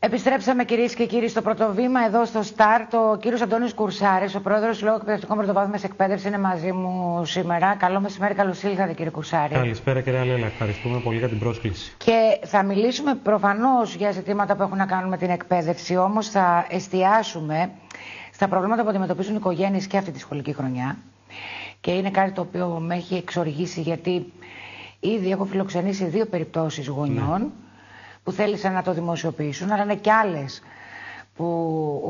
Επιστρέψαμε, κυρίες και κύριοι, στο πρώτο βήμα εδώ στο ΣΤΑΡΤ. Ο κύριος Αντώνης Κουρσάρης, ο πρόεδρος του Συλλόγου Εκπαιδευτικών Πρωτοβάθμιας Εκπαίδευσης, είναι μαζί μου σήμερα. Καλό μεσημέρι, καλώς ήλθατε, κύριε Κουρσάρη. Καλησπέρα, κυρία Λέλα. Ευχαριστούμε πολύ για την πρόσκληση. Και θα μιλήσουμε προφανώς για ζητήματα που έχουν να κάνουν με την εκπαίδευση, όμως θα εστιάσουμε στα προβλήματα που αντιμετωπίζουν οι οικογένειες και αυτή τη σχολική χρονιά. Και είναι κάτι το οποίο με έχει εξοργήσει, γιατί ήδη έχω φιλοξενήσει 2 περιπτώσεις γονιών που θέλησαν να το δημοσιοποιήσουν, αλλά είναι και άλλες που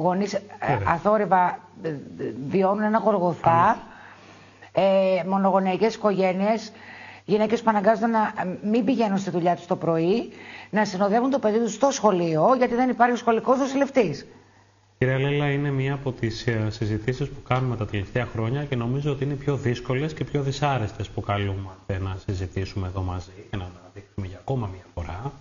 γονείς αθόρυβα βιώνουν ένα γοργοθά, μονογονεϊκές οικογένειες, γυναίκες που αναγκάζονται να μην πηγαίνουν στη δουλειά τους το πρωί, να συνοδεύουν το παιδί τους στο σχολείο, γιατί δεν υπάρχει σχολικός νοσηλευτής. Κυρία Λέλα, είναι μία από τις συζητήσεις που κάνουμε τα τελευταία χρόνια και νομίζω ότι είναι πιο δύσκολες και πιο δυσάρεστες που καλούμαστε να συζητήσουμε εδώ μαζί και να αναδείξουμε για ακόμα μία φορά.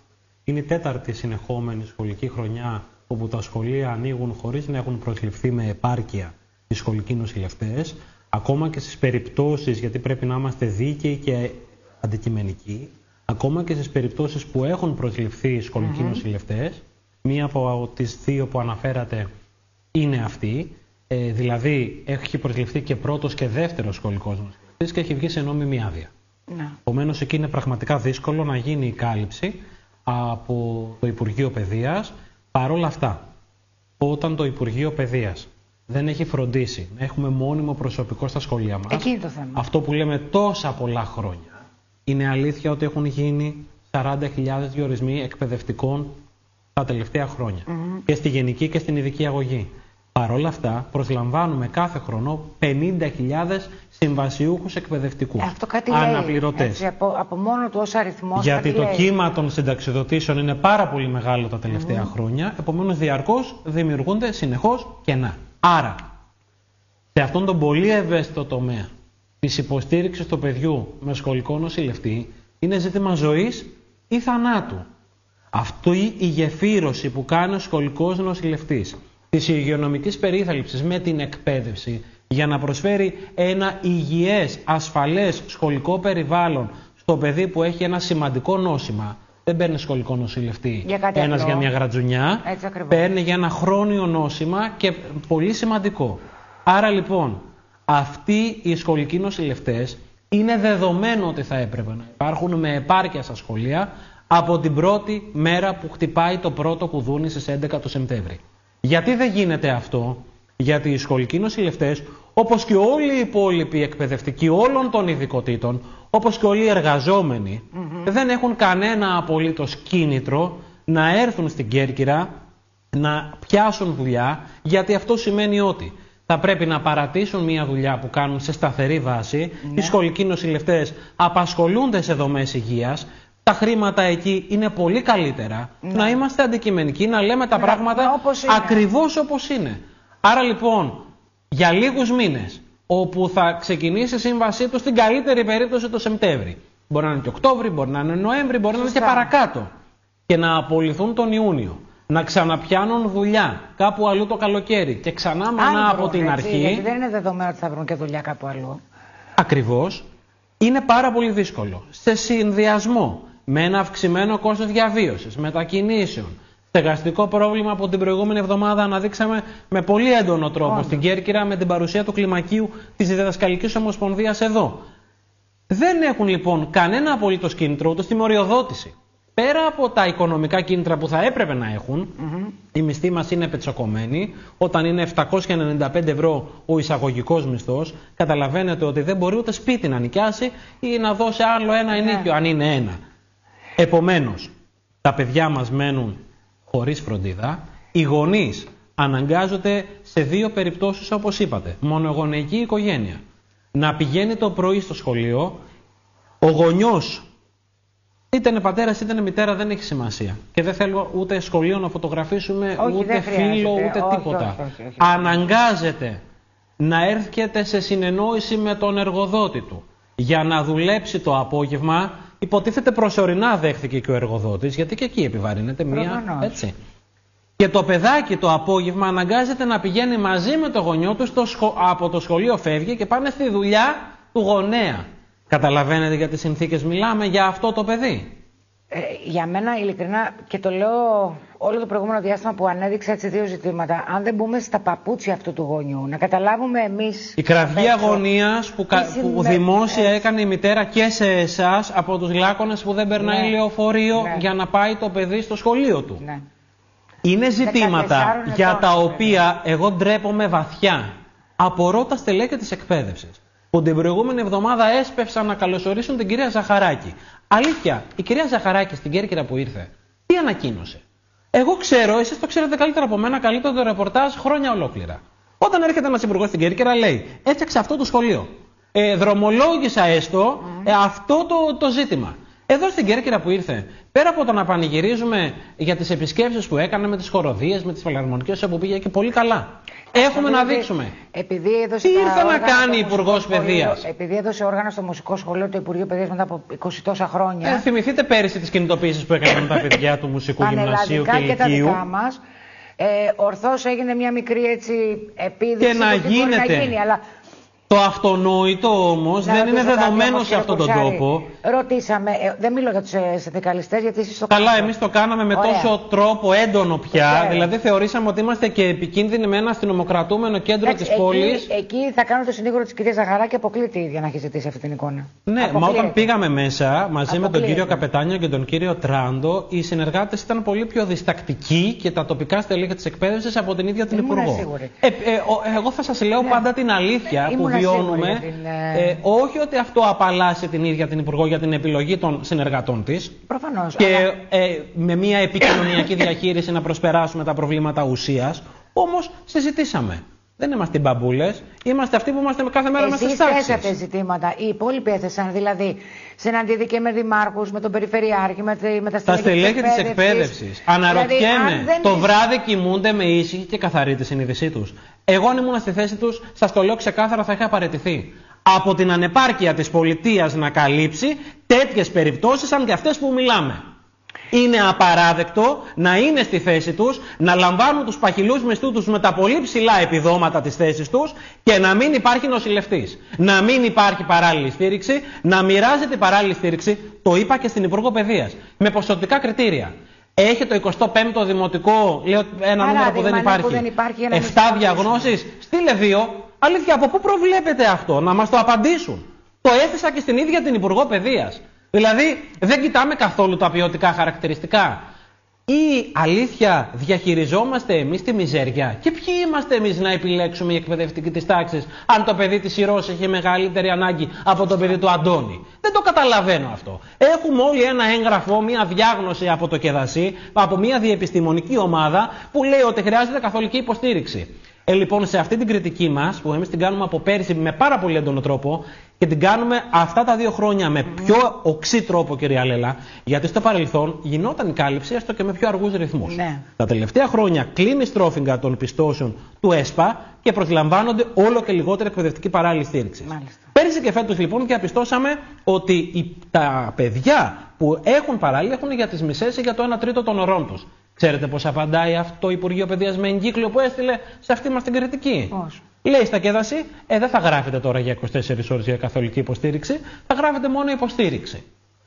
Είναι η 4η συνεχόμενη σχολική χρονιά όπου τα σχολεία ανοίγουν χωρίς να έχουν προσληφθεί με επάρκεια οι σχολικοί νοσηλευτές, ακόμα και στις περιπτώσεις, γιατί πρέπει να είμαστε δίκαιοι και αντικειμενικοί, ακόμα και στις περιπτώσεις που έχουν προσληφθεί οι σχολικοί νοσηλευτές. Μία από τις 2 που αναφέρατε είναι αυτή, δηλαδή έχει προσληφθεί και πρώτος και δεύτερος σχολικός νοσηλευτής και έχει βγει σε νόμιμη άδεια. Επομένως, εκεί είναι πραγματικά δύσκολο να γίνει η κάλυψη από το Υπουργείο Παιδείας. Παρ' όλα αυτά, όταν το Υπουργείο Παιδείας δεν έχει φροντίσει να έχουμε μόνιμο προσωπικό στα σχολεία μας, εκεί είναι το θέμα. Αυτό που λέμε τόσα πολλά χρόνια, είναι αλήθεια ότι έχουν γίνει 40.000 διορισμοί εκπαιδευτικών τα τελευταία χρόνια και στη γενική και στην ειδική αγωγή. Παρ' όλα αυτά, προσλαμβάνουμε κάθε χρόνο 50.000 συμβασιούχους εκπαιδευτικούς, αναπληρωτές. Από μόνο του ως αριθμός. Γιατί το κύμα των συνταξιδοτήσεων είναι πάρα πολύ μεγάλο τα τελευταία χρόνια, επομένως διαρκώς δημιουργούνται συνεχώς κενά. Άρα, σε αυτόν τον πολύ ευαίσθητο τομέα της υποστήριξης του παιδιού με σχολικό νοσηλευτή, είναι ζήτημα ζωής ή θανάτου. Αυτή η γεφύρωση που κάνει ο σχολικός νοσηλευτής της υγειονομικής περίθαλψης με την εκπαίδευση για να προσφέρει ένα υγιές, ασφαλές σχολικό περιβάλλον στο παιδί που έχει ένα σημαντικό νόσημα. Δεν παίρνει σχολικό νοσηλευτή ένας για μια γρατζουνιά, παίρνει για ένα χρόνιο νόσημα και πολύ σημαντικό. Άρα λοιπόν, αυτοί οι σχολικοί νοσηλευτές είναι δεδομένο ότι θα έπρεπε να υπάρχουν με επάρκεια στα σχολεία από την πρώτη μέρα που χτυπάει το πρώτο κουδούνι στις 11 του Σεπτέμβρη. Γιατί δεν γίνεται αυτό? Γιατί οι σχολικοί νοσηλευτές, όπως και όλοι οι υπόλοιποι εκπαιδευτικοί όλων των ειδικοτήτων, όπως και όλοι οι εργαζόμενοι, δεν έχουν κανένα απολύτως κίνητρο να έρθουν στην Κέρκυρα, να πιάσουν δουλειά, γιατί αυτό σημαίνει ότι θα πρέπει να παρατήσουν μια δουλειά που κάνουν σε σταθερή βάση. Οι σχολικοί νοσηλευτές απασχολούνται σε δομές υγείας. Τα χρήματα εκεί είναι πολύ καλύτερα. Να είμαστε αντικειμενικοί, να λέμε τα πράγματα ακριβώς όπως είναι. Άρα λοιπόν, για λίγους μήνες, όπου θα ξεκινήσει η σύμβασή του στην καλύτερη περίπτωση το Σεπτέμβρη, μπορεί να είναι και Οκτώβρη, μπορεί να είναι Νοέμβρη, μπορεί να είναι και παρακάτω, και να απολυθούν τον Ιούνιο, να ξαναπιάνουν δουλειά κάπου αλλού το καλοκαίρι και ξανά μανά από την αρχή. Γιατί δεν είναι δεδομένο ότι θα βρουν και δουλειά κάπου αλλού. Ακριβώς. Είναι πάρα πολύ δύσκολο. Σε συνδυασμό με ένα αυξημένο κόστος διαβίωσης, μετακινήσεων, στεγαστικό πρόβλημα που την προηγούμενη εβδομάδα αναδείξαμε με πολύ έντονο τρόπο στην Κέρκυρα με την παρουσία του κλιμακίου της Διδασκαλικής Ομοσπονδίας εδώ. Δεν έχουν λοιπόν κανένα απολύτως κίνητρο ούτε στη μοριοδότηση. Πέρα από τα οικονομικά κίνητρα που θα έπρεπε να έχουν, η μισθή μας είναι πετσοκομμένη. Όταν είναι 795 ευρώ ο εισαγωγικός μισθός, καταλαβαίνετε ότι δεν μπορεί ούτε σπίτι να νοικιάσει ή να δώσει άλλο ένα ενίκιο, αν είναι ένα. Επομένως, τα παιδιά μας μένουν χωρίς φροντίδα. Οι γονείς αναγκάζονται σε 2 περιπτώσεις, όπως είπατε, μονογονεϊκή οικογένεια, να πηγαίνει το πρωί στο σχολείο. Ο γονιός, είτε είναι πατέρας είτε είναι μητέρα, δεν έχει σημασία. Και δεν θέλω ούτε σχολείο να φωτογραφίσουμε, ούτε φίλο, ούτε τίποτα. Όχι. Αναγκάζεται να έρχεται σε συνεννόηση με τον εργοδότη του για να δουλέψει το απόγευμα. Υποτίθεται προσωρινά δέχθηκε και ο εργοδότης, γιατί και εκεί επιβαρύνεται μία, έτσι. Και το παιδάκι το απόγευμα αναγκάζεται να πηγαίνει μαζί με το γονιό του από το σχολείο, φεύγει και πάνε στη δουλειά του γονέα. Καταλαβαίνετε για τι συνθήκες μιλάμε για αυτό το παιδί? Για μένα, ειλικρινά, και το λέω όλο το προηγούμενο διάστημα που ανέδειξα έτσι δύο ζητήματα, αν δεν μπούμε στα παπούτσια αυτού του γονιού, να καταλάβουμε εμείς. Η κραυγή αγωνίας που δημόσια έκανε η μητέρα και σε εσάς από τους Λάκωνες που δεν περνάει λεωφορείο για να πάει το παιδί στο σχολείο του. Ναι. Είναι ζητήματα για τα οποία εγώ ντρέπομαι βαθιά. Απορώ τα στελέχη της εκπαίδευσης που την προηγούμενη εβδομάδα έσπευσαν να καλωσορίσουν την κυρία Ζαχαράκη. Αλήθεια, η κυρία Ζαχαράκη στην Κέρκυρα που ήρθε, τι ανακοίνωσε? Εγώ ξέρω, εσείς το ξέρετε καλύτερα από μένα, καλύπτω το ρεπορτάζ χρόνια ολόκληρα. Όταν έρχεται ένας υπουργός στην Κέρκυρα, λέει: έφτιαξε αυτό το σχολείο. Δρομολόγησα έστω αυτό το ζήτημα. Εδώ στην Κέρκυρα που ήρθε, πέρα από το να πανηγυρίζουμε για τις επισκέψεις που έκανε με τις χοροδίες, με τις φιλαρμονικές όπου πήγε και πολύ καλά. Έχουμε να δείξουμε. Τι ήρθε να κάνει Υπουργός Παιδείας? Επειδή έδωσε όργανα στο Μουσικό Σχολείο το Υπουργείο Παιδείας μετά από 20 τόσα χρόνια. Θυμηθείτε πέρυσι τις κινητοποίησεις που έκαναν με τα παιδιά του Μουσικού Γυμνασίου και Λυκείου. Και τα δικά μας. Ορθώς έγινε μια μικρή έτσι επίδειξη. Και να γίνεται. Αλλά το αυτονόητο όμως δεν είναι δεδομένο σε αυτόν τον τόπο. Ρωτήσαμε, δεν μιλώ για τους συνδικαλιστές γιατί εσείς το κάνετε. Καλά, εμείς το κάναμε με τόσο τρόπο έντονο πια. Δηλαδή θεωρήσαμε ότι είμαστε και επικίνδυνοι με ένα αστυνομοκρατούμενο κέντρο της πόλης. Εκεί θα κάνω το συνήγορο της κυρίας Ζαχαράκη, αποκλείται η ίδια να έχει ζητήσει αυτή την εικόνα. Ναι, μα όταν πήγαμε μέσα μαζί με τον κύριο Καπετάνιο και τον κύριο Τράντο, οι συνεργάτες ήταν πολύ πιο διστακτικοί και τα τοπικά στελέχη της εκπαίδευσης από την ίδια την Υπουργό. Εγώ θα σας λέω πάντα την αλήθεια που βιώνουμε, όχι ότι αυτό απαλλάσσει την ίδια την Υπουργό για την επιλογή των συνεργατών της. Προφανώς. Και με μια επικοινωνιακή διαχείριση να προσπεράσουμε τα προβλήματα ουσίας. Όμως συζητήσαμε. Δεν είμαστε μπαμπούλες, είμαστε αυτοί που είμαστε κάθε μέρα μέσα στις τάξεις. Εσείς θέσατε ζητήματα, οι υπόλοιποι έθεσαν, δηλαδή συναντήθηκε με δημάρχους, με τον Περιφερειάρχη, με τα στελέχη της εκπαίδευσης. Αναρωτιέμαι, δηλαδή, το βράδυ κοιμούνται με ήσυχη και καθαρή τη συνείδησή τους? Εγώ αν ήμουν στη θέση τους, σας το λέω ξεκάθαρα, θα είχα παραιτηθεί από την ανεπάρκεια της πολιτείας να καλύψει τέτοιες περιπτώσεις σαν και αυτές που μιλάμε. Είναι απαράδεκτο να είναι στη θέση τους, να λαμβάνουν τους παχυλούς μισθούς τους με τα πολύ ψηλά επιδόματα της θέσης τους και να μην υπάρχει νοσηλευτής. Να μην υπάρχει παράλληλη στήριξη, να μοιράζεται η παράλληλη στήριξη, το είπα και στην Υπουργό Παιδείας, με ποσοτικά κριτήρια. Έχει το 25ο δημοτικό, λέω ένα νούμερο που δεν υπάρχει, 7 διαγνώσεις, στείλε 2. Αλήθεια, από πού προβλέπετε αυτό? Να μας το απαντήσουν. Το έθεσα και στην ίδια την Υπουργό Παιδείας. Δηλαδή, δεν κοιτάμε καθόλου τα ποιοτικά χαρακτηριστικά. Ή αλήθεια διαχειριζόμαστε εμείς τη μιζέρια? Και ποιοι είμαστε εμείς να επιλέξουμε η εκπαιδευτική της τάξης αν το παιδί της Ηρώς έχει μεγαλύτερη ανάγκη από το παιδί του Αντώνη? Δεν το καταλαβαίνω αυτό. Έχουμε όλοι ένα έγγραφο, μια διάγνωση από το ΚΕΔΑΣΥ, από μια διεπιστημονική ομάδα που λέει ότι χρειάζεται καθολική υποστήριξη. Λοιπόν, σε αυτή την κριτική μας, που εμείς την κάνουμε από πέρυσι με πάρα πολύ έντονο τρόπο και την κάνουμε αυτά τα 2 χρόνια με πιο οξύ τρόπο, κυρία Λέλα, γιατί στο παρελθόν γινόταν η κάλυψη έστω και με πιο αργούς ρυθμούς. Ναι. Τα τελευταία χρόνια κλείνει η στρόφιγγα των πιστώσεων του ΕΣΠΑ και προσλαμβάνονται όλο και λιγότερη εκπαιδευτική παράλληλη στήριξη. Πέρυσι και φέτος λοιπόν διαπιστώσαμε ότι τα παιδιά που έχουν παράλληλη έχουν για τις μισές ή για το 1/3 των ωρών τους. Ξέρετε πώς απαντάει αυτό το Υπουργείο Παιδείας με εγκύκλιο που έστειλε σε αυτή μας την κριτική? Λέει στα ΚΕΔΑΣΥ, δεν θα γράφετε τώρα για 24 ώρες για καθολική υποστήριξη, θα γράφετε μόνο υποστήριξη.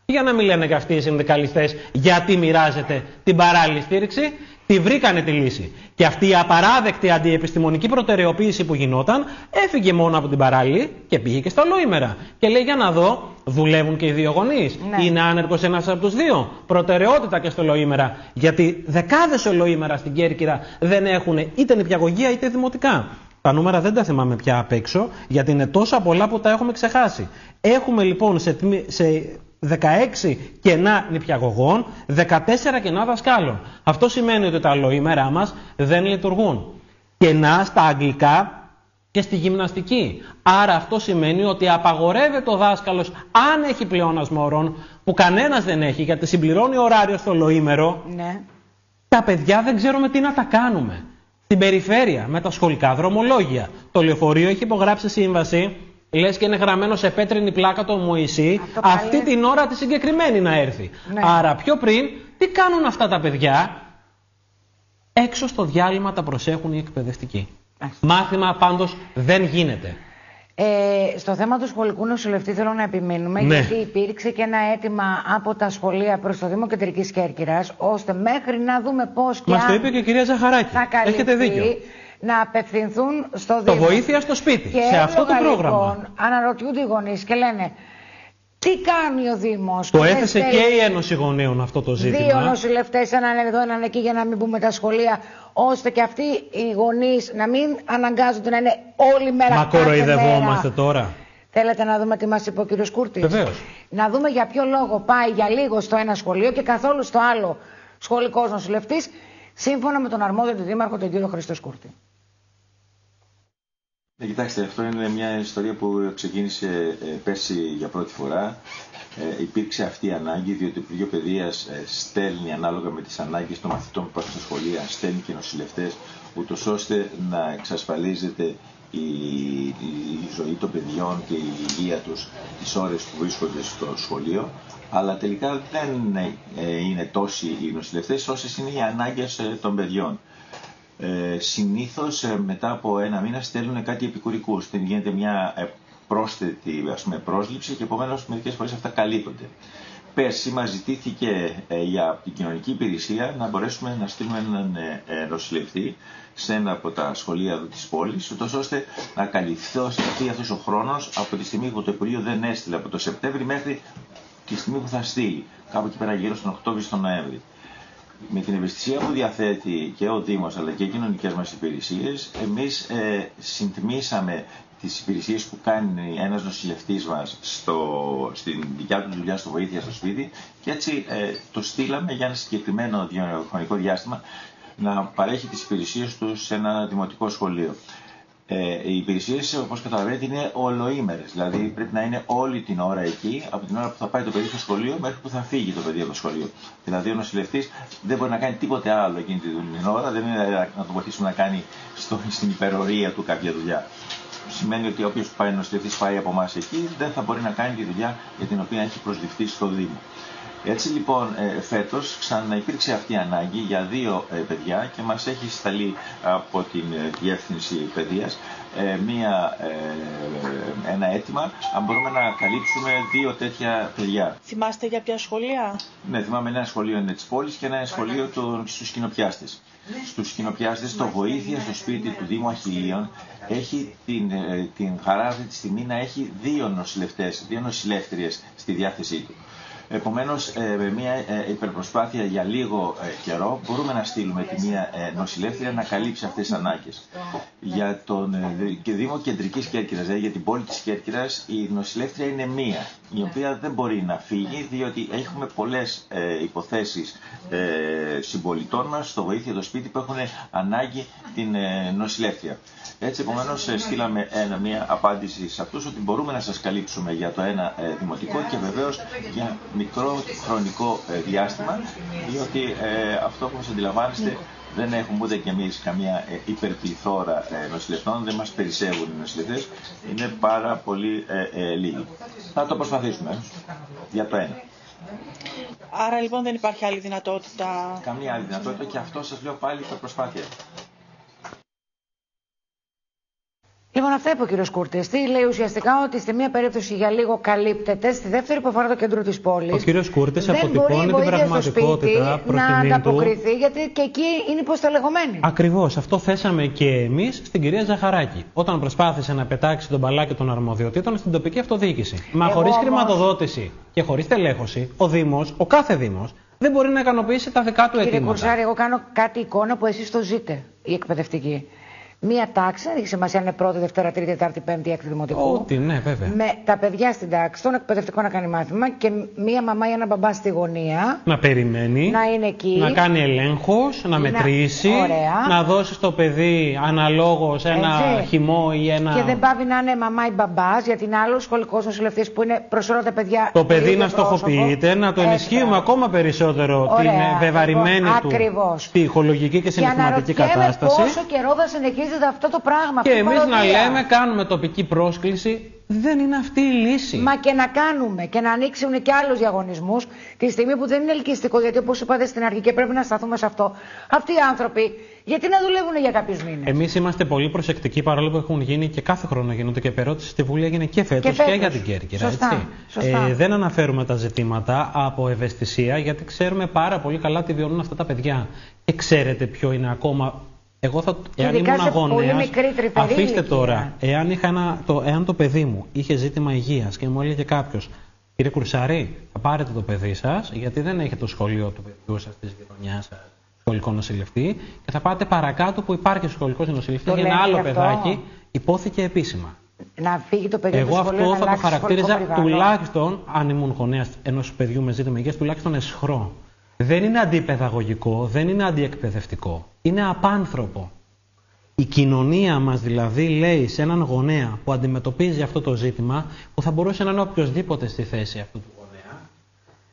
Για να μην λένε και αυτοί οι συνδικαλιστές γιατί μοιράζεται την παράλληλη στήριξη, τη βρήκανε τη λύση. Και αυτή η απαράδεκτη αντιεπιστημονική προτεραιοποίηση που γινόταν έφυγε μόνο από την παράλληλη και πήγε και στα ολοήμερα. Και λέει, για να δω, δουλεύουν και οι δύο γονείς. Ναι. Είναι άνεργος ένας από τους δύο. Προτεραιότητα και στο ολοήμερα. Γιατί δεκάδες ολοήμερα στην Κέρκυρα δεν έχουν είτε νηπιαγωγεία είτε δημοτικά. Τα νούμερα δεν τα θυμάμαι πια απ' έξω, γιατί είναι τόσα πολλά που τα έχουμε ξεχάσει. Έχουμε λοιπόν σε 16 κενά νηπιαγωγών, 14 κενά δασκάλων. Αυτό σημαίνει ότι τα ολοήμερά μας δεν λειτουργούν. Κενά στα αγγλικά και στη γυμναστική. Άρα αυτό σημαίνει ότι απαγορεύεται ο δάσκαλος, αν έχει πλεόνασμα ωρών, που κανένας δεν έχει, γιατί συμπληρώνει ωράριο στο ολοήμερο, ναι. Τα παιδιά δεν ξέρουμε τι να τα κάνουμε. Στην περιφέρεια, με τα σχολικά δρομολόγια. Το λεωφορείο έχει υπογράψει σύμβαση, λες και είναι γραμμένο σε πέτρινη πλάκα το Μωυσή, αυτή την ώρα τη συγκεκριμένη να έρθει. Ναι. Άρα πιο πριν, τι κάνουν αυτά τα παιδιά? Έξω στο διάλειμμα τα προσέχουν οι εκπαιδευτικοί. Μάθημα πάντως δεν γίνεται. Στο θέμα του σχολικού νοσηλευτή θέλω να επιμείνουμε, ναι. γιατί υπήρξε και ένα αίτημα από τα σχολεία προς το Δήμο Κεντρικής Κέρκυρας, ώστε μέχρι να δούμε πώς και μας το είπε και η κυρία Ζαχαράκη. Έχετε δίκιο. Να απευθυνθούν στο Δήμο. Το βοήθεια στο σπίτι, και σε αυτό το πρόγραμμα. Λοιπόν, αναρωτιούνται οι γονείς και λένε, τι κάνει ο Δήμος. Το έθεσε και η Ένωση Γονέων αυτό το ζήτημα. 2 νοσηλευτές, έναν εδώ, έναν εκεί, για να μην πούμε τα σχολεία, ώστε και αυτοί οι γονείς να μην αναγκάζονται να είναι όλη μέρα. Μα κοροϊδευόμαστε τώρα. Θέλετε να δούμε τι μας είπε ο κύριος Κούρτης? Βεβαίως. Να δούμε για ποιο λόγο πάει για λίγο στο ένα σχολείο και καθόλου στο άλλο σχολικός νοσηλευτής, σύμφωνα με τον αρμόδιο του Δήμαρχο, τον κύριο Χρήστο Κούρτη. Κοιτάξτε, αυτό είναι μια ιστορία που ξεκίνησε πέρσι για πρώτη φορά. Υπήρξε αυτή η ανάγκη, διότι το Υπουργείο Παιδείας στέλνει ανάλογα με τις ανάγκες των μαθητών που υπάρχουν στα σχολεία, στέλνει και νοσηλευτές, ούτως ώστε να εξασφαλίζεται η ζωή των παιδιών και η υγεία τους τις ώρες που βρίσκονται στο σχολείο. Αλλά τελικά δεν είναι τόσοι οι νοσηλευτές όσες είναι οι ανάγκες των παιδιών. Συνήθως μετά από ένα μήνα στέλνουν κάτι επικουρικούς. Γίνεται μια πρόσθετη πρόσληψη και επομένως μερικές φορές αυτά καλύπτονται. Πέρσι μας ζητήθηκε για την κοινωνική υπηρεσία να μπορέσουμε να στείλουμε έναν νοσηλευτή σε ένα από τα σχολεία της πόλης, ούτως ώστε να καλυφθεί αυτός ο χρόνος από τη στιγμή που το Υπουργείο δεν έστειλε, από το Σεπτέμβρη μέχρι τη στιγμή που θα στείλει, κάπου εκεί πέρα γύρω στον Οκτώβριο, στον Νοέμβρη. Με την ευαισθησία που διαθέτει και ο Δήμος αλλά και οι κοινωνικές μας υπηρεσίες, εμείς συντμήσαμε τις υπηρεσίες που κάνει ένας νοσηλευτής μας στην δικιά του δουλειά, στο βοήθεια στο σπίτι, και έτσι το στείλαμε για ένα συγκεκριμένο χρονικό διάστημα να παρέχει τις υπηρεσίες του σε ένα δημοτικό σχολείο. Οι υπηρεσίες, όπως καταλαβαίνετε, είναι ολοήμερες. Δηλαδή πρέπει να είναι όλη την ώρα εκεί, από την ώρα που θα πάει το παιδί στο σχολείο μέχρι που θα φύγει το παιδί από το σχολείο. Δηλαδή ο νοσηλευτής δεν μπορεί να κάνει τίποτε άλλο εκείνη την ώρα, δεν είναι να το βοηθήσουμε να κάνει στην υπερορία του κάποια δουλειά. Σημαίνει ότι όποιος πάει νοσηλευτής πάει από εμάς εκεί, δεν θα μπορεί να κάνει τη δουλειά για την οποία έχει προσληφθεί στο Δήμο. Έτσι λοιπόν φέτος ξαναυπήρξε αυτή η ανάγκη για 2 παιδιά και μας έχει σταλεί από την Διεύθυνση Παιδείας ένα αίτημα αν μπορούμε να καλύψουμε 2 τέτοια παιδιά. Θυμάστε για ποια σχολεία? Ναι, θυμάμαι ένα σχολείο είναι της πόλης και ένα σχολείο στους Σκηνοπιάστες. Στους Σκηνοπιάστες το βοήθεια στο σπίτι του Δήμου Αχιλλείων έχει την χαρά αυτή τη στιγμή να έχει 2 νοσηλευτές, 2 νοσηλεύτριες στη διάθεσή του. Επομένως, με μια υπερπροσπάθεια για λίγο καιρό μπορούμε να στείλουμε τη μία νοσηλεύτρια να καλύψει αυτές τις ανάγκες. Για τον Δήμο Κεντρικής Κέρκυρας, δηλαδή για την πόλη της Κέρκυρας, η νοσηλεύτρια είναι μία, η οποία δεν μπορεί να φύγει, διότι έχουμε πολλές υποθέσεις συμπολιτών μας στο βοήθεια το σπίτι που έχουν ανάγκη την νοσηλεύτρια. Έτσι, επομένως, στείλαμε μια απάντηση σε αυτούς ότι μπορούμε να σας καλύψουμε για το ένα δημοτικό και βεβαίως για μικρό χρονικό διάστημα, διότι αυτό που σας αντιλαμβάνεστε δεν έχουμε ούτε κι εμείς καμία υπερπληθώρα νοσηλευτών, δεν μας περισσεύουν οι νοσηλευτές, είναι πάρα πολύ λίγοι. Θα το προσπαθήσουμε για το ένα. Άρα λοιπόν δεν υπάρχει άλλη δυνατότητα? Καμία άλλη δυνατότητα και αυτό σας λέω πάλι υπερπροσπάθεια. Λοιπόν, αυτά είπε ο κύριος Κούρτης. Τι λέει ουσιαστικά? Ότι στη μία περίπτωση για λίγο καλύπτεται, στη δεύτερη που αφορά το κέντρο της πόλης. Ο κύριος Κούρτης αποτυπώνει την πραγματικότητα προς να τιμήν του. ανταποκριθεί, γιατί και εκεί είναι υποστελεχωμένοι. Ακριβώς. Αυτό θέσαμε και εμείς στην κυρία Ζαχαράκη, όταν προσπάθησε να πετάξει τον μπαλάκι των αρμοδιοτήτων στην τοπική αυτοδιοίκηση. Μα χωρίς χρηματοδότηση και χωρίς τελέχωση, ο Δήμος, ο κάθε Δήμος, δεν μπορεί να ικανοποιήσει τα δικά του αιτήματα. Κύριε Κουρσάρη, εγώ κάνω κάτι εικόνα που εσείς το ζείτε, η εκπαιδευτική. Μία τάξη, δεν έχει σημασία αν είναι πρώτη, Δευτέρα, Τρίτη, Τετάρτη, Πέμπτη, Έκτη Δημοτικού. Ό,τι, ναι, βέβαια. Με τα παιδιά στην τάξη, τον εκπαιδευτικό να κάνει μάθημα και μία μαμά ή ένα μπαμπά στη γωνία. Να περιμένει. Να είναι εκεί. Να κάνει ελέγχος, να μετρήσει. Ωραία. Να δώσει στο παιδί αναλόγως ένα χυμό ή ένα. Και δεν πάβει να είναι μαμά ή μπαμπάς, γιατί είναι άλλο σχολικός νοσηλευτής που είναι προς όλα τα παιδιά. Το παιδί να στοχοποιείται, να το ενισχύουμε ακόμα περισσότερο την βεβαρημένη του ψυχολογική και συναισθηματική κατάσταση. Πόσο καιρό θα συνεχίσει εμφανίζεται αυτό το πράγμα. Και εμείς να λέμε, κάνουμε τοπική πρόσκληση. Δεν είναι αυτή η λύση. Μα και να κάνουμε και να ανοίξουν και άλλους διαγωνισμούς τη στιγμή που δεν είναι ελκυστικό, γιατί όπως είπατε στην αρχή και πρέπει να σταθούμε σε αυτό, αυτοί οι άνθρωποι γιατί να δουλεύουν για κάποιους μήνες. Εμείς είμαστε πολύ προσεκτικοί, παρόλο που έχουν γίνει και κάθε χρόνο γίνονται και επερώτηση στη Βουλή, έγινε και φέτος και για την Κέρκυρα. Σωστά. Δεν αναφέρουμε τα ζητήματα από ευαισθησία, γιατί ξέρουμε πάρα πολύ καλά τι βιώνουν αυτά τα παιδιά. Και ξέρετε ποιο είναι ακόμα. Εγώ εάν ήμουν γονέας, αφήστε τώρα, εάν το παιδί μου είχε ζήτημα υγείας και μου έλεγε κάποιος, κύριε Κουρσάρη, θα πάρετε το παιδί σας, γιατί δεν έχετε το σχολείο του παιδιού σας, της γειτονιάς σας, σχολικό νοσηλευτή, και θα πάτε παρακάτω που υπάρχει σχολικός νοσηλευτή για ένα άλλο παιδάκι, υπόθηκε επίσημα. Να φύγει το παιδί. Εγώ αυτό θα το χαρακτήριζα τουλάχιστον, αν ήμουν γονέας ενός παιδιού με ζήτημα υγείας, τουλάχιστον αισχρό. Δεν είναι αντιπαιδαγωγικό, δεν είναι αντιεκπαιδευτικό. Είναι απάνθρωπο. Η κοινωνία μας δηλαδή λέει σε έναν γονέα που αντιμετωπίζει αυτό το ζήτημα, που θα μπορούσε να είναι οποιοδήποτε στη θέση αυτού του γονέα,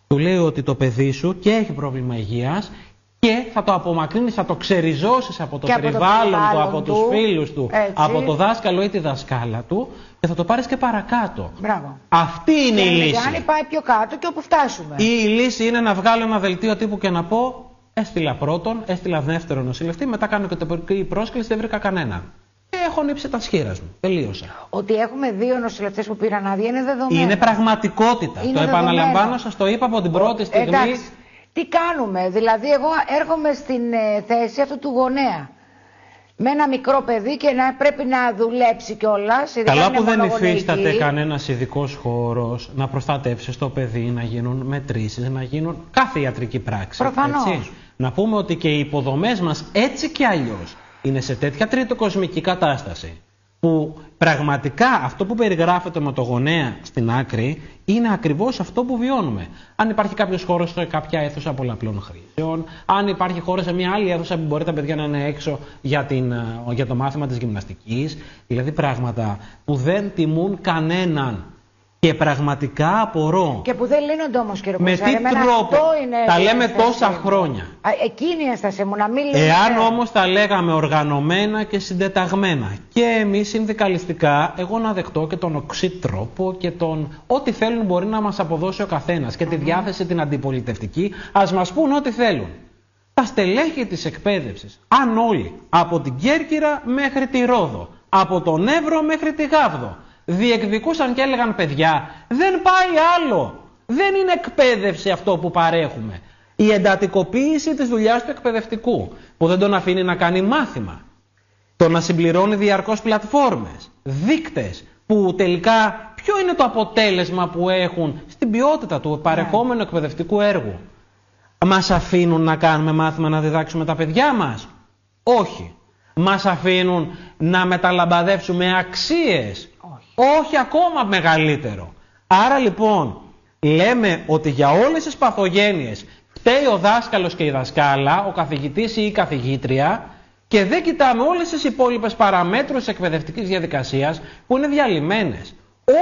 του λέει ότι το παιδί σου και έχει πρόβλημα υγείας και θα το απομακρύνεις, θα το ξεριζώσεις από το περιβάλλον του, από τους φίλους του, από το δάσκαλο ή τη δασκάλα του και θα το πάρεις και παρακάτω. Μπράβο. Αυτή είναι η λύση. Αν πάει πιο κάτω και όπου φτάσουμε. Ή η λύση είναι να βγάλω ένα δελτίο τύπου και να πω έστειλα πρώτον, έστειλα δεύτερο νοσηλευτή, μετά κάνω και την πρόσκληση, δεν βρήκα κανέναν. Και έχω ανοίξει τα σχήρας μου. Τελείωσα. Ότι έχουμε 2 νοσηλευτές που πήραν άδεια είναι δεδομένο. Είναι πραγματικότητα. Είναι το επαναλαμβάνω, σας το είπα από την πρώτη στιγμή. Εντάξει. Τι κάνουμε, δηλαδή εγώ έρχομαι στην θέση αυτού του γονέα με ένα μικρό παιδί και πρέπει να δουλέψει κιόλας. Καλά που δεν υφίσταται κανένας ειδικός χώρος να προστατεύσει στο παιδί, να γίνουν μετρήσεις, να γίνουν κάθε ιατρική πράξη. Προφανώς. Έτσι. Να πούμε ότι και οι υποδομές μας έτσι κι αλλιώς είναι σε τέτοια τριτοκοσμική κατάσταση που πραγματικά αυτό που περιγράφεται με το γονέα στην άκρη είναι ακριβώς αυτό που βιώνουμε. Αν υπάρχει κάποιος χώρος σε κάποια αίθουσα πολλαπλών χρήσεων, αν υπάρχει χώρος σε μια άλλη αίθουσα που μπορεί τα παιδιά να είναι έξω για το μάθημα της γυμναστικής, δηλαδή πράγματα που δεν τιμούν κανέναν. Και πραγματικά απορώ. Και που δεν λύνονται όμως, κύριε με Κουρσάρη. τι τρόπο τα λέμε τόσα χρόνια. Εκείνη η ένσταση μου, να μην λύνονται. Εάν όμως τα λέγαμε οργανωμένα και συντεταγμένα και εμείς συνδικαλιστικά, εγώ να δεχτώ και τον οξύ τρόπο και τον ό,τι θέλουν μπορεί να μας αποδώσει ο καθένας και τη διάθεση την αντιπολιτευτική, ας μας πούν ό,τι θέλουν. Τα στελέχη της εκπαίδευσης, αν όλοι, από την Κέρκυρα μέχρι τη Ρόδο, από τον Εύρο μέχρι τη Γάβδο, διεκδικούσαν και έλεγαν παιδιά, δεν πάει άλλο. Δεν είναι εκπαίδευση αυτό που παρέχουμε. Η εντατικοποίηση της δουλειάς του εκπαιδευτικού, που δεν τον αφήνει να κάνει μάθημα. Το να συμπληρώνει διαρκώς πλατφόρμες, δείκτες, που τελικά ποιο είναι το αποτέλεσμα που έχουν στην ποιότητα του παρεχόμενου εκπαιδευτικού έργου. Μας αφήνουν να κάνουμε μάθημα να διδάξουμε τα παιδιά μας? Όχι. Μας αφήνουν να μεταλαμπαδεύσουμε αξίες? Όχι, ακόμα μεγαλύτερο. Άρα λοιπόν λέμε ότι για όλες τις παθογένειες φταίει ο δάσκαλος και η δασκάλα, ο καθηγητής ή η καθηγήτρια, και δεν κοιτάμε όλες τις υπόλοιπες παραμέτρους εκπαιδευτικής διαδικασίας που είναι διαλυμένες.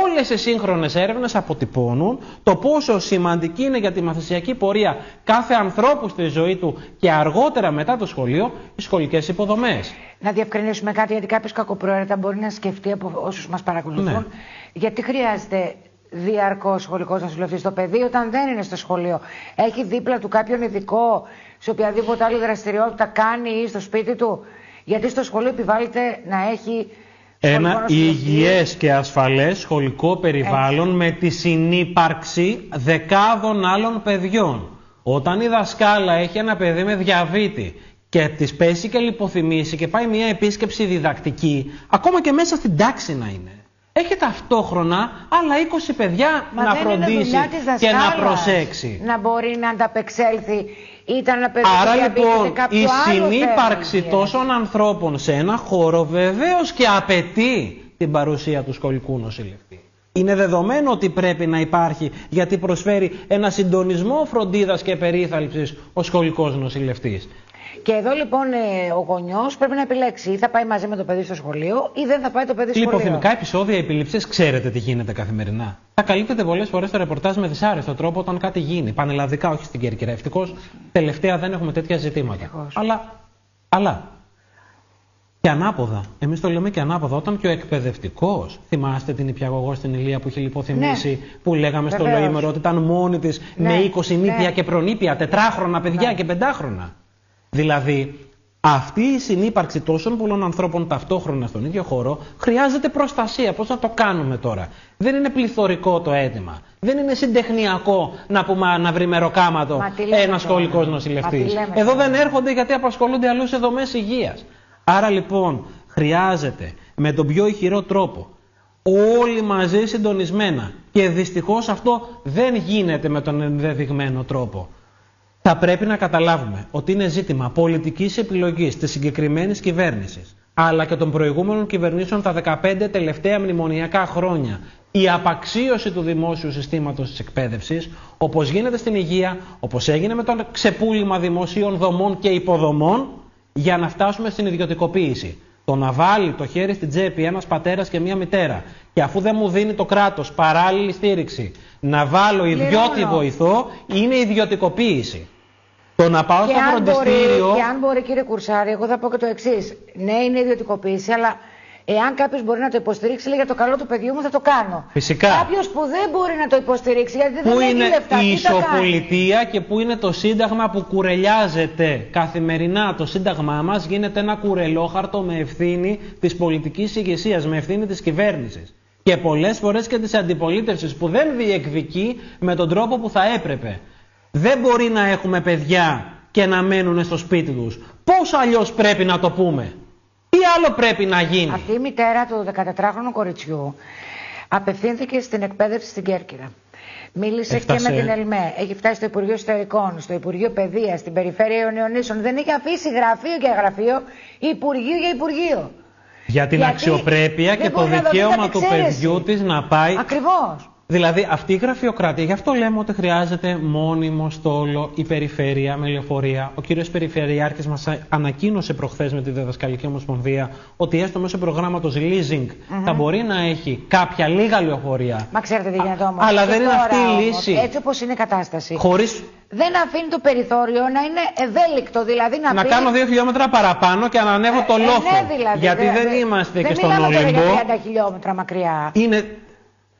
Όλες οι σύγχρονες έρευνες αποτυπώνουν το πόσο σημαντική είναι για τη μαθησιακή πορεία κάθε ανθρώπου στη ζωή του και αργότερα μετά το σχολείο οι σχολικές υποδομές. Να διευκρινίσουμε κάτι, γιατί κάποιος κακοπροαίρετα μπορεί να σκεφτεί από όσους μας παρακολουθούν. Ναι. Γιατί χρειάζεται διαρκώς σχολικός νοσηλευτής στο παιδί όταν δεν είναι στο σχολείο? Έχει δίπλα του κάποιον ειδικό σε οποιαδήποτε άλλη δραστηριότητα κάνει ή στο σπίτι του? Γιατί στο σχολείο επιβάλλεται να έχει ένα υγιές και ασφαλές σχολικό περιβάλλον με τη συνύπαρξη δεκάδων άλλων παιδιών. Όταν η δασκάλα έχει ένα παιδί με διαβήτη και της πέσει και λιποθυμήσει και πάει μια επίσκεψη διδακτική, ακόμα και μέσα στην τάξη να είναι, έχει ταυτόχρονα άλλα 20 παιδιά να φροντίσει και να προσέξει. Να μπορεί να ανταπεξέλθει. Ήταν ένα παιδί. Άρα λοιπόν η συνύπαρξη τόσων ανθρώπων σε ένα χώρο βεβαίως και απαιτεί την παρουσία του σχολικού νοσηλευτή. Είναι δεδομένο ότι πρέπει να υπάρχει, γιατί προσφέρει ένα συντονισμό φροντίδας και περίθαλψης ο σχολικός νοσηλευτής. Και εδώ λοιπόν ο γονιός πρέπει να επιλέξει ή θα πάει μαζί με το παιδί στο σχολείο ή δεν θα πάει το παιδί στο σχολείο. Λιποθυμικά επεισόδια, επιλήψεις, ξέρετε τι γίνεται καθημερινά. Θα καλύπτεται πολλές φορές το ρεπορτάζ με δυσάρεστο τρόπο όταν κάτι γίνει. Πανελλαδικά, όχι στην Κέρκυρα. Ευτυχώς τελευταία δεν έχουμε τέτοια ζητήματα. Αλλά Και ανάποδα. Εμείς το λέμε και ανάποδα. Όταν και ο εκπαιδευτικός, θυμάστε την υπηαγωγό στην Ηλία που είχε λιποθυμήσει, που λέγαμε στο Λοήμερο ότι ήταν μόνη της με 20 νήπια και προνήπια, 4χρονα παιδιά και 5χρονα. Δηλαδή, αυτή η συνύπαρξη τόσων πολλών ανθρώπων ταυτόχρονα στον ίδιο χώρο χρειάζεται προστασία. Πώς να το κάνουμε τώρα? Δεν είναι πληθωρικό το αίτημα. Δεν είναι συντεχνιακό να πούμε να βρει μεροκάματο ένας σχολικός νοσηλευτής. Εδώ δεν έρχονται γιατί απασχολούνται αλλού σε δομές υγείας. Άρα λοιπόν χρειάζεται με τον πιο ηχηρό τρόπο όλοι μαζί συντονισμένα, και δυστυχώς αυτό δεν γίνεται με τον ενδεδειγμένο τρόπο. Θα πρέπει να καταλάβουμε ότι είναι ζήτημα πολιτικής επιλογής της συγκεκριμένης κυβέρνησης, αλλά και των προηγούμενων κυβερνήσεων τα 15 τελευταία μνημονιακά χρόνια, η απαξίωση του δημόσιου συστήματος της εκπαίδευσης, όπως γίνεται στην υγεία, όπως έγινε με το ξεπούλημα δημοσίων δομών και υποδομών, για να φτάσουμε στην ιδιωτικοποίηση. Το να βάλει το χέρι στην τσέπη ένας πατέρας και μια μητέρα, και αφού δεν μου δίνει το κράτος παράλληλη στήριξη, να βάλω ιδιώτη βοηθό, είναι ιδιωτικοποίηση. Το να πάω στο φροντιστήριο. Και αν μπορεί, κύριε Κουρσάρη, εγώ θα πω και το εξής. Ναι, είναι ιδιωτικοποίηση, αλλά εάν κάποιος μπορεί να το υποστηρίξει, λέει για το καλό του παιδιού μου θα το κάνω. Φυσικά. Κάποιος που δεν μπορεί να το υποστηρίξει, γιατί δεν έχει λεφτά. Πού είναι η ισοπολιτεία και πού είναι το Σύνταγμα που κουρελιάζεται καθημερινά? Το Σύνταγμά μας γίνεται ένα κουρελόχαρτο με ευθύνη της πολιτικής ηγεσίας, με ευθύνη της κυβέρνησης. Και πολλές φορές και της αντιπολίτευσης που δεν διεκδικεί με τον τρόπο που θα έπρεπε. Δεν μπορεί να έχουμε παιδιά και να μένουν στο σπίτι τους. Πώς αλλιώς πρέπει να το πούμε? Τι άλλο πρέπει να γίνει? Αυτή η μητέρα του 14χρονου κοριτσιού απευθύνθηκε στην εκπαίδευση στην Κέρκυρα. Μίλησε και με την ΕΛΜΕ. Έχει φτάσει στο Υπουργείο Εσωτερικών, στο Υπουργείο Παιδείας, στην Περιφέρεια Ιωνιονήσων. Δεν έχει αφήσει γραφείο για γραφείο, Υπουργείο για Υπουργείο. Για την αξιοπρέπεια και το δικαίωμα του παιδιού της να πάει. Ακριβώς. Δηλαδή αυτή η γραφειοκρατία, γι' αυτό λέμε ότι χρειάζεται μόνιμο στόλο η περιφέρεια με λεωφορεία. Ο κύριος Περιφερειάρχης μας ανακοίνωσε προχθές με τη Διδασκαλική Ομοσπονδία ότι έστω μέσω προγράμματος leasing θα μπορεί να έχει κάποια λίγα λεωφορεία. Μα ξέρετε τι γίνεται όμως? Αλλά δεν είναι αυτή η λύση. Έτσι όπως είναι η κατάσταση. Χωρίς... Δεν αφήνει το περιθώριο να είναι ευέλικτο, δηλαδή να πει... κάνω 2 χιλιόμετρα παραπάνω και να ανέβω το λόφο. Ναι, δηλαδή, γιατί δεν είμαστε και στον Όλυμπο. Δεν μιλάμε για 30 χιλιόμετρα μακριά.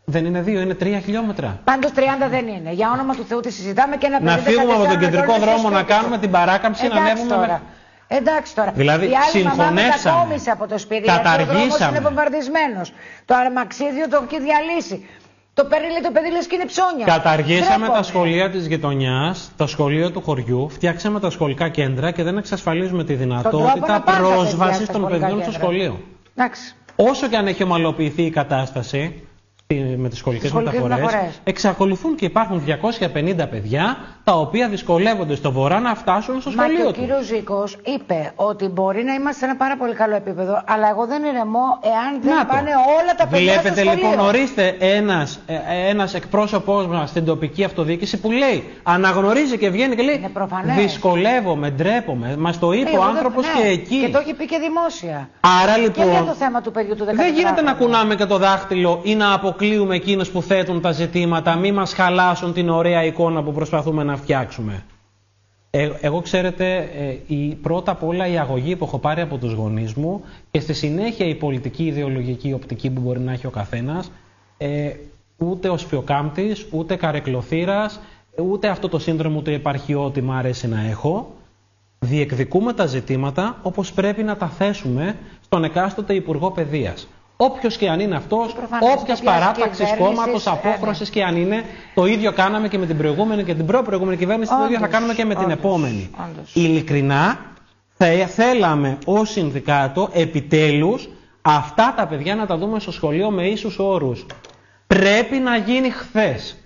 Δεν είναι 2, είναι 3 χιλιόμετρα. Πάντως 30 δεν είναι. Για όνομα του Θεού τη συζητάμε και να φύγουμε από τον κεντρικό δρόμο, να κάνουμε την παράκαμψη, να ανέβουμε. Τώρα. Εντάξει τώρα. Δηλαδή, η άλλη μαμά μετακόμισε από το σπίτι. Καταργήσαμε. Γιατί ο δρόμος είναι βομβαρδισμένος. Το αρμαξίδιο το έχει διαλύσει. Το παίρνει το παιδί λες και είναι ψώνια. Καταργήσαμε τα σχολεία της γειτονιάς, τα σχολεία του χωριού, φτιάξαμε τα σχολικά κέντρα και δεν εξασφαλίζουμε τη δυνατότητα πρόσβασης των παιδιών στο σχολείο. Εντάξει. Όσο και αν έχει ομαλοποιηθεί η κατάσταση με τις σχολικές μεταφορές, εξακολουθούν και υπάρχουν 250 παιδιά τα οποία δυσκολεύονται στο βορρά να φτάσουν στο σχολείο τους. Μα και ο κύριος Ζήκος είπε ότι μπορεί να είμαστε σε ένα πάρα πολύ καλό επίπεδο, αλλά εγώ δεν ηρεμώ εάν δεν πάνε όλα τα παιδιά στο σχολείο. Βλέπετε λοιπόν, ορίστε ένας εκπρόσωπός μας στην τοπική αυτοδιοίκηση που λέει, αναγνωρίζει και βγαίνει και λέει, δυσκολεύομαι, ντρέπομαι, μας το είπε ο άνθρωπος και εκεί. Και το έχει πει και δημόσια. Άρα λοιπόν, και για το θέμα του παιδιού του 14. Δεν γίνεται να κουνάμε και το δάχτυλο ή να αποκλείουμε εκείνους που θέτουν τα ζητήματα, μη μας χαλάσουν την ωραία εικόνα που προσπαθούμε να φτιάξουμε. Εγώ ξέρετε, πρώτα απ' όλα η αγωγή που έχω πάρει από τους γονείς μου και στη συνέχεια η πολιτική ιδεολογική οπτική που μπορεί να έχει ο καθένας, ούτε ο σπιοκάμπτης, ούτε καρεκλοθύρας, ούτε αυτό το σύνδρομο του επαρχιώτη μ' αρέσει να έχω. Διεκδικούμε τα ζητήματα όπως πρέπει να τα θέσουμε στον εκάστοτε Υπουργό Παιδείας. Όποιος και αν είναι αυτός, όποιας παράταξης, κόμματος, απόφρασης και αν είναι, το ίδιο κάναμε και με την προηγούμενη και την προπροηγούμενη κυβέρνηση, το ίδιο θα κάνουμε και με την επόμενη. Ειλικρινά, θέλαμε ως συνδικάτο επιτέλους αυτά τα παιδιά να τα δούμε στο σχολείο με ίσους όρους. Πρέπει να γίνει χθες.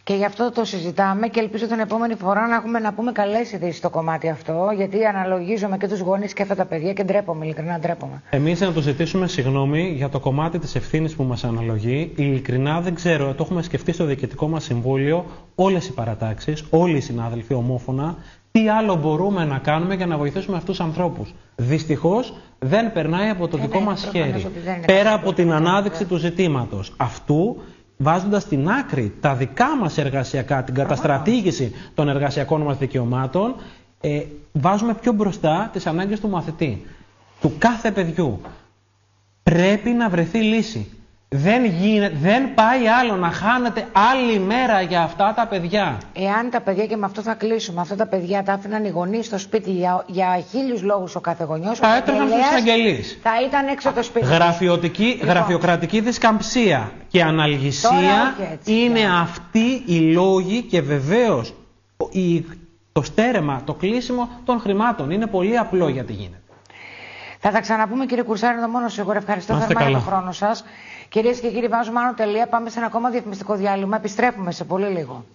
Και γι' αυτό το συζητάμε και ελπίζω την επόμενη φορά να έχουμε να πούμε καλές ειδήσεις στο κομμάτι αυτό, γιατί αναλογίζομαι και τους γονείς και αυτά τα παιδιά και ντρέπομαι, ειλικρινά ντρέπομαι. Εμείς να τους ζητήσουμε συγγνώμη για το κομμάτι της ευθύνης που μας αναλογεί. Ειλικρινά δεν ξέρω, το έχουμε σκεφτεί στο Διοικητικό μας Συμβούλιο, όλες οι παρατάξεις, όλοι οι συνάδελφοι ομόφωνα, τι άλλο μπορούμε να κάνουμε για να βοηθήσουμε αυτούς τους ανθρώπους. Δυστυχώς δεν περνάει από το δικό μας χέρι. Πέρα από την ανάδειξη του ζητήματος αυτού, βάζοντας στην άκρη τα δικά μας εργασιακά, την καταστρατήγηση των εργασιακών μας δικαιωμάτων, βάζουμε πιο μπροστά τις ανάγκες του μαθητή. του κάθε παιδιού. Πρέπει να βρεθεί λύση. Δεν πάει άλλο να χάνεται άλλη μέρα για αυτά τα παιδιά. Εάν τα παιδιά, και με αυτό θα κλείσουμε, αυτά τα παιδιά τα άφηναν οι γονείς στο σπίτι για 1000 λόγους ο κάθε γονιός, θα έτρεχαν στους εισαγγελείς. Θα ήταν έξω το σπίτι. Γραφειοκρατική δισκαμψία και αναλγησία είναι αυτοί οι λόγοι, και βεβαίως το στέρεμα, το κλείσιμο των χρημάτων. Είναι πολύ απλό γιατί γίνεται. Θα τα ξαναπούμε, κύριε Κουρσάρη, το μόνο σίγουρα. Ευχαριστώ θερμά για τον χρόνο σας. Κυρίες και κύριοι, βάζουμε άνω τελεία. Πάμε σε ένα ακόμα διαφημιστικό διάλειμμα. Επιστρέφουμε σε πολύ λίγο.